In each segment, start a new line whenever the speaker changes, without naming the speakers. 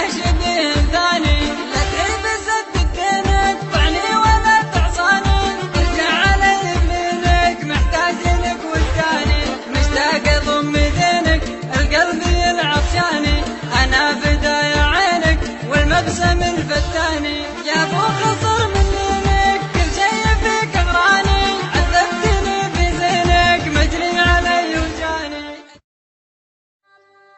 له شبيه ثاني. لا تعيب صدقتني تطعني ولا تعصاني، ارجع على يمينك محتاج لك والثاني، مشتاق اضم دينك القلب العطشاني، انا فدايا عينك والمبسم الفتاني. يا ابو خصر من لينك كل شي فيك اغراني، عذبتني في زينك مجري علي وجاني.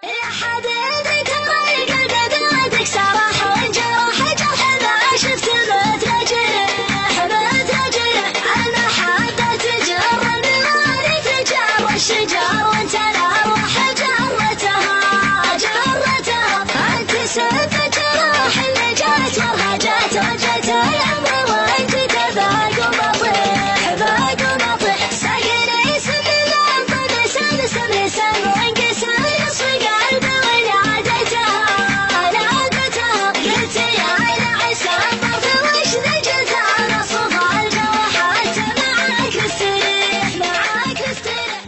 يا حبيبي كرهك قدرتك سرح وانجرح جرح ما شفت مترجح مترجح. انا حبيت تجر النار تجار والشجار وانت الارواح جرتها جرتها. انت سبت جراح اللي جات ورهجت وجت العمر وانت تباق ومطيح باق ومطيح. سقني سبل الارض لسان لسان وانكسر نصف قلبي وناديتها ناديتها. قلت يا نعس الطرف وش نجتها نصف الجرح انت معاك استريح معاك استريح.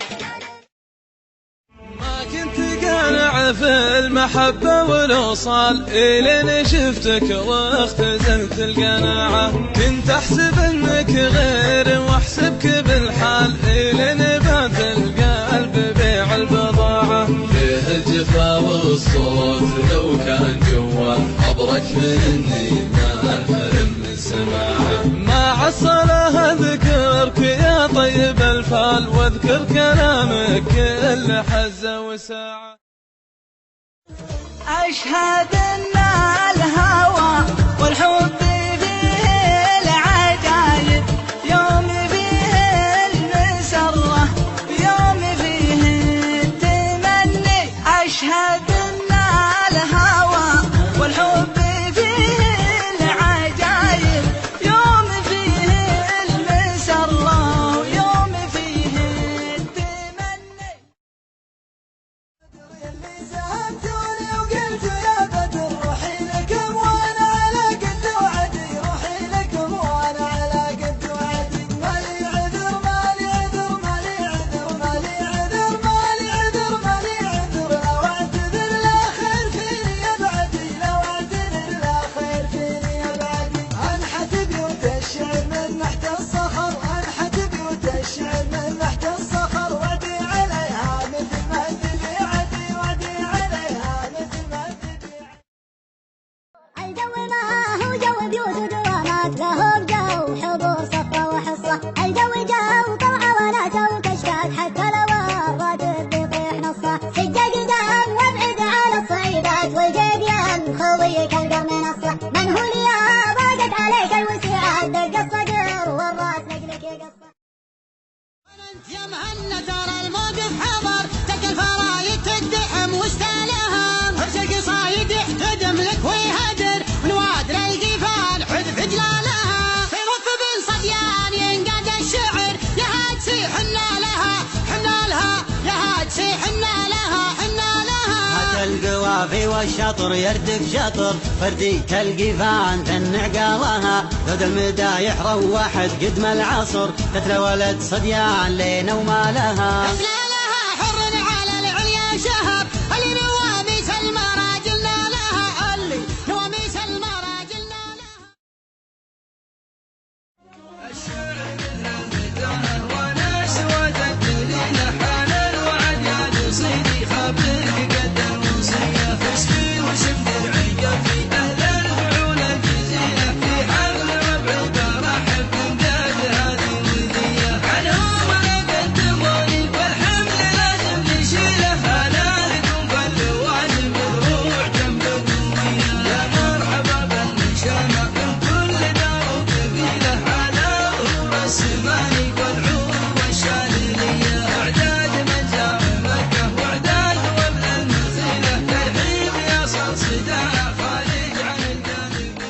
ما كنت قانع في المحبة والوصال إلين شفتك واختزلت القناعة. كنت أحسب أنك غير واحسبك بالحال إلين بات القلب بيع البضاعة.
فيه الجفا والصوت لو كان جوا أبرك من إني ما أنحرم من سماعه.
ما عصلها ذكرك يا طيب الفال واذكر كلامك كل حزة وساعة.
أشهد أن الهوى والحب فيه العجايب، يوم فيه المسرة يوم فيه التمني. أشهد أن الهوى والحب فيه العجايب، يوم فيه المسرة ويوم فيه التمني. اللي زهقتوني وقلت يا بدر روحي لكم وانا على قد وعدي، روحي لكم وانا على قد وعدي. مالي عذر مالي عذر مالي عذر مالي عذر مالي عذر مالي عذر. لو اعتذر لا خير فيني ابعدي، لو اعتذر لا خير فيني ابعدي. انحت بيوت الشعر من تحت الصخر، انحت بيوت الشعر من تحت الصخر. وعدي عليها مثل ما تبي عدي، وعدي عليها مثل ما تبي عدي.
الجو ما هو جو بيوت ودوامات، له جو حضور صفة وحصة. الجو جو طلعة وناسة وكشكات حتى لو الراتب بيطيح نصه. سجة قدام وابعد على الصعيدات والجيب ينخويك القرن نصه. من هو لي ضاقت عليك الوسيعات، دق الصقر والراس رجلك يقصه.
انت يا مهند ترى الموقف حضر، تك الفرايد تدحم وستالها. هرش قصايد يحتدم لك ويهدر، ونوادر القفال حذف جلالها. في غف بن صديان ينقاد الشعر، يا هاد سيحنا لها حنا لها، يا هاد سيحنا لها حنا لها.
هات القوافي والشطر يردك شطر، فرديك القفان تنع قالها. ذود المدايح روحت قدم العصر، تتلى ولد صديان لينا وما لها.
تتلى لها حر على العليا شهب، اللي نواميس المراجلنا لها، اللي نواميس المراجلنا لها.
الشعر مثل الفتان وانا سودت لي لحان الوعد يا قصيدي. خبرك قد الوصية فسقي وشمد العيقة في أهل الفعول الجزيلة. في حفل ربعي برحب بمداد هذه الوذية، عنهم انا قدموني والحمل لازم نشيله. انا لكم فالواجب الروح جنب الدنيا، يا مرحبا بالنشامة من كل دار وقبيلة. على ظهور السماني والعور والشاذلية، اعداد من جاء مكة واعداد وابن النزيلة. ترحيب يصل صداع خارج عن القلبية.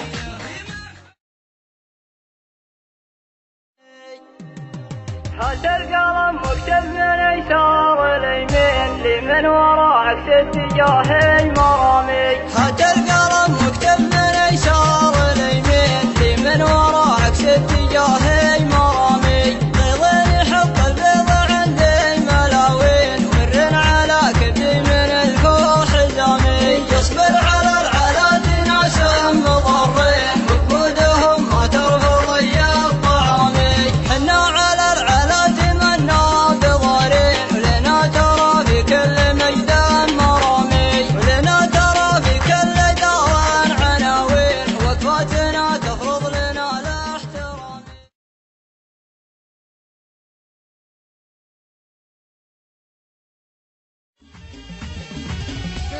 هات القلم واكتب من يسار اليمين، لمن وراك اتجاه المرامي. هات القلم واكتب من يسار اليمين، لمن وراك اتجاه المرامي. بيض يحط البيض عند الملاوين، ور على كبد من الكوع حزامي. يصبر على العلن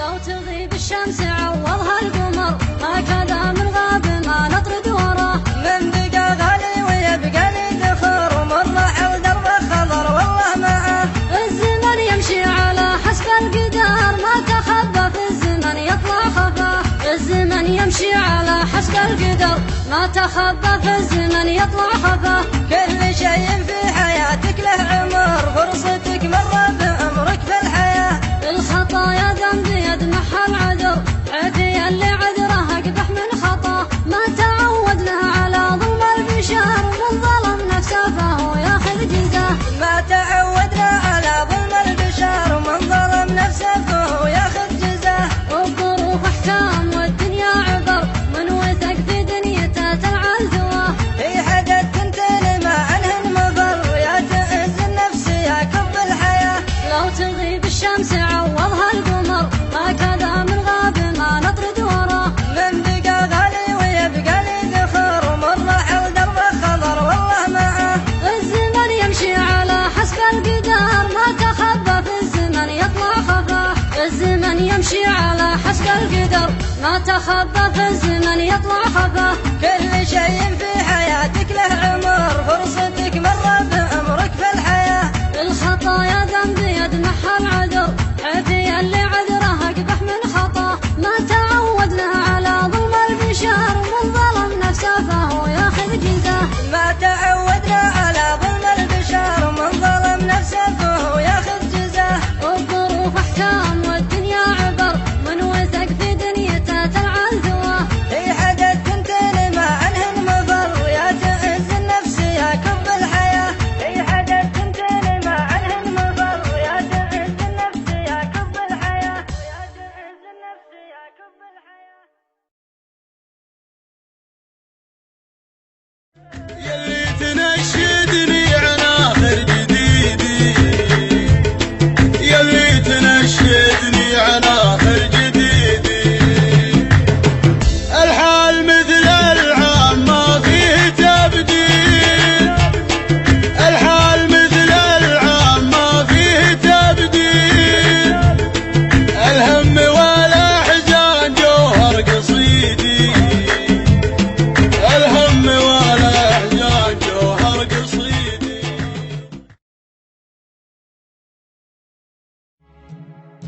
لو تغيب الشمس عوضها القمر هكذا من غاب ما نطرد وراه
من بقى غالي ويبقى لي ذخر ومر حول دربه خضر والله معاه
الزمن يمشي على حسب القدر ما تخبى في الزمن يطلع خفاه الزمن يمشي على حسب القدر ما تخبى في الزمن يطلع خفاه
كل شيء في حياتك له عمر فرصتك مرة بعمرك في الحياة
الخطايا ذنب يدمحها العذر عافية اللي عذره أقبح من خطاه ما تعودنا على ظلم البشر من ظلم نفسه فهو ياخذ جزاه
ما تعودنا على ظلم البشر من ظلم نفسه فهو ياخذ جزاه
الظروف أحكام والدنيا عبر من وثق في دنيته تلعن ثواه
هي حدث تنتهي ما عنهن مفر يا تعز النفس يا كب الحياة
لو تغيب الشمس عوضها القمر هكذا من غاب ما نطرد وراه
من بقى غالي ويبقى لي ذخر ومر حول دربه خضر والله معاه
الزمن يمشي على حسب القدر ما تخبى في الزمن يطلع خفاه الزمن يمشي على حسب القدر ما تخبى في الزمن يطلع خفاه
كل شيء في حياتك له عمر فرصتك مرة بعمرك في الحياة
الخطايا ذنب يدمحها العذر عافية اللي عذره أقبح من خطاه ما تعودنا على ظلم البشر من ظلم نفسه فهو ياخذ جزاه
ما تعودنا على ظلم البشر من ظلم نفسه فهو ياخذ جزاه
الظروف أحكام والدنيا عبر من وثق في دنيته تلعن ثواه
هي حدث تنتهي ما عنهن مفر يا تعز النفس يا كب الحياة هي حدث تنتهي ما عنهن مفر يا تعز النفس يا كب الحياة يا تعز النفس يا كب الحياة
يلي تنشدني عن آخر جديدي يلي تنشدني عن آخر جديدي الحال مثل العام ما فيه تبديل الحال مثل العام ما فيه تبديل الهم والأحزان جوهر قصيدي الهم والأحزان جوهر قصيدي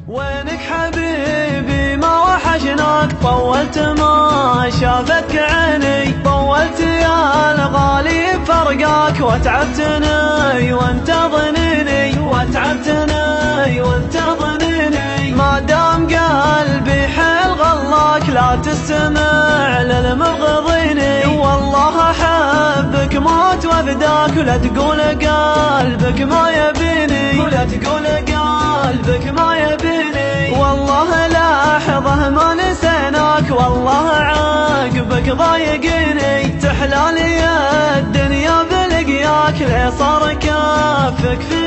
وينك حبيبي ما وحشناك طولت ما شافك عيني طولت يا الغالي بفرقاك وتعبتني وانت ظنيني وتعبتني وانت ظنيني ما دام قلبي حيل غلاك لا تستمع للمبغضيني والله احبك موت وفداك ولا تقول قلبك ما يبيني ولا تقول قلبك ما يبيني والله لحظة ما نسيناك والله عقبك ضايقني تحلالي الدنيا بلقياك ليه صار كافك في